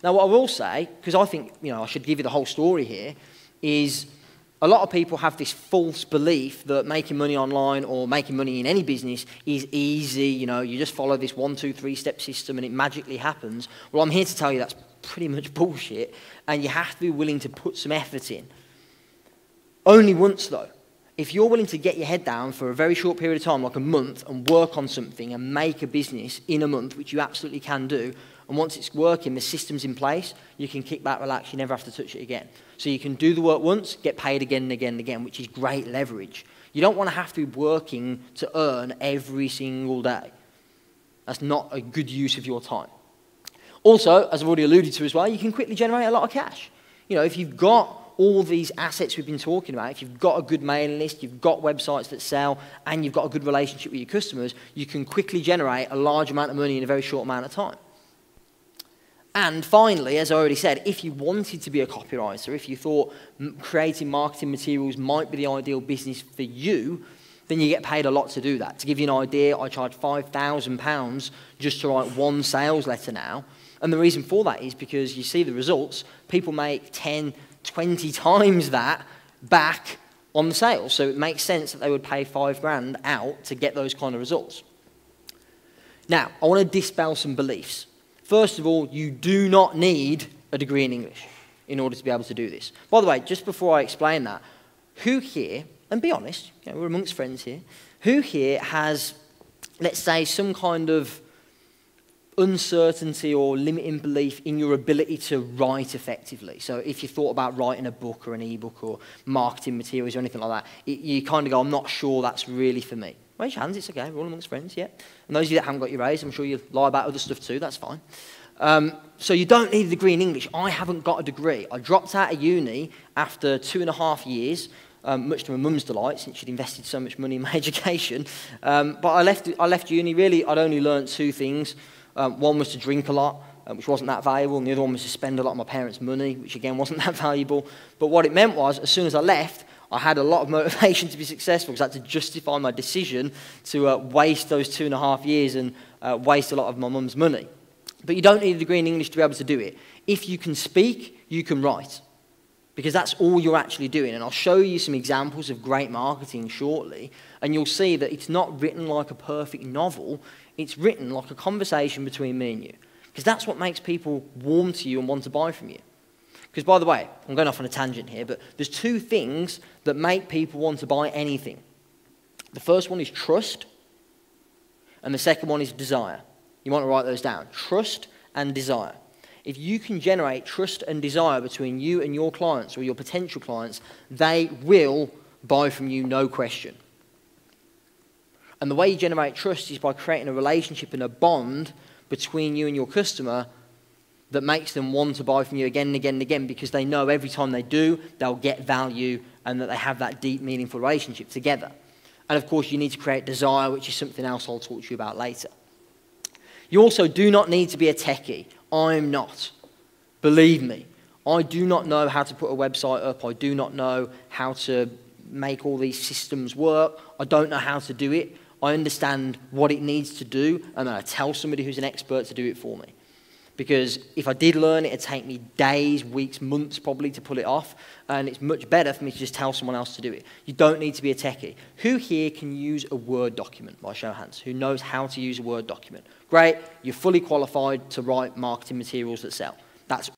Now, what I will say, because I think, I should give you the whole story here, is a lot of people have this false belief that making money online or making money in any business is easy. You just follow this 1, 2, 3-step system and it magically happens. Well, I'm here to tell you that's pretty much bullshit, and you have to be willing to put some effort in. Only once, though. If you're willing to get your head down for a very short period of time, like a month, and work on something and make a business in a month, which you absolutely can do, and once it's working, the system's in place, you can kick back, relax, you never have to touch it again. So you can do the work once, get paid again and again and again, which is great leverage. You don't want to have to be working to earn every single day. That's not a good use of your time. Also, as I've already alluded to as well, you can quickly generate a lot of cash. If you've got all these assets we've been talking about, if you've got a good mailing list, you've got websites that sell, and you've got a good relationship with your customers, you can quickly generate a large amount of money in a very short amount of time. And finally, as I already said, if you wanted to be a copywriter, if you thought creating marketing materials might be the ideal business for you, then you get paid a lot to do that. To give you an idea, I charge £5,000 just to write one sales letter now. And the reason for that is because you see the results, people make 10, 20 times that back on the sales. So it makes sense that they would pay £5,000 out to get those kind of results. Now, I want to dispel some beliefs. First of all, you do not need a degree in English in order to be able to do this. By the way, just before I explain that, who here, and be honest, we're amongst friends here, who here has, let's say, some kind of uncertainty or limiting belief in your ability to write effectively? So if you thought about writing a book or an ebook or marketing materials or anything like that, you kind of go, I'm not sure that's really for me. Raise your hands, it's okay, we're all amongst friends, yeah. And those of you that haven't got your raised, I'm sure you lie about other stuff too, that's fine. So you don't need a degree in English. I haven't got a degree. I dropped out of uni after 2.5 years, much to my mum's delight, since she'd invested so much money in my education. But I left uni, really, I'd only learned 2 things. One was to drink a lot, which wasn't that valuable, and the other one was to spend a lot of my parents' money, which again wasn't that valuable. But what it meant was, as soon as I left, I had a lot of motivation to be successful because I had to justify my decision to waste those 2.5 years and waste a lot of my mum's money. But you don't need a degree in English to be able to do it. If you can speak, you can write, because that's all you're actually doing. And I'll show you some examples of great marketing shortly, and you'll see that it's not written like a perfect novel. It's written like a conversation between me and you, because that's what makes people warm to you and want to buy from you. Because, by the way, I'm going off on a tangent here, but there's 2 things that make people want to buy anything. The first one is trust, and the second one is desire. You want to write those down. Trust and desire. If you can generate trust and desire between you and your clients or your potential clients, they will buy from you, no question. And the way you generate trust is by creating a relationship and a bond between you and your customer that makes them want to buy from you again and again and again, because they know every time they do, they'll get value and that they have that deep, meaningful relationship together. And of course, you need to create desire, which is something else I'll talk to you about later. You also do not need to be a techie. I'm not. Believe me, I do not know how to put a website up. I do not know how to make all these systems work. I don't know how to do it. I understand what it needs to do, and then I tell somebody who's an expert to do it for me. Because if I did learn it, it'd take me days, weeks, months probably to pull it off, and it's much better for me to just tell someone else to do it. You don't need to be a techie. Who here can use a Word document, by show of hands? Who knows how to use a Word document? Great, you're fully qualified to write marketing materials that sell. That's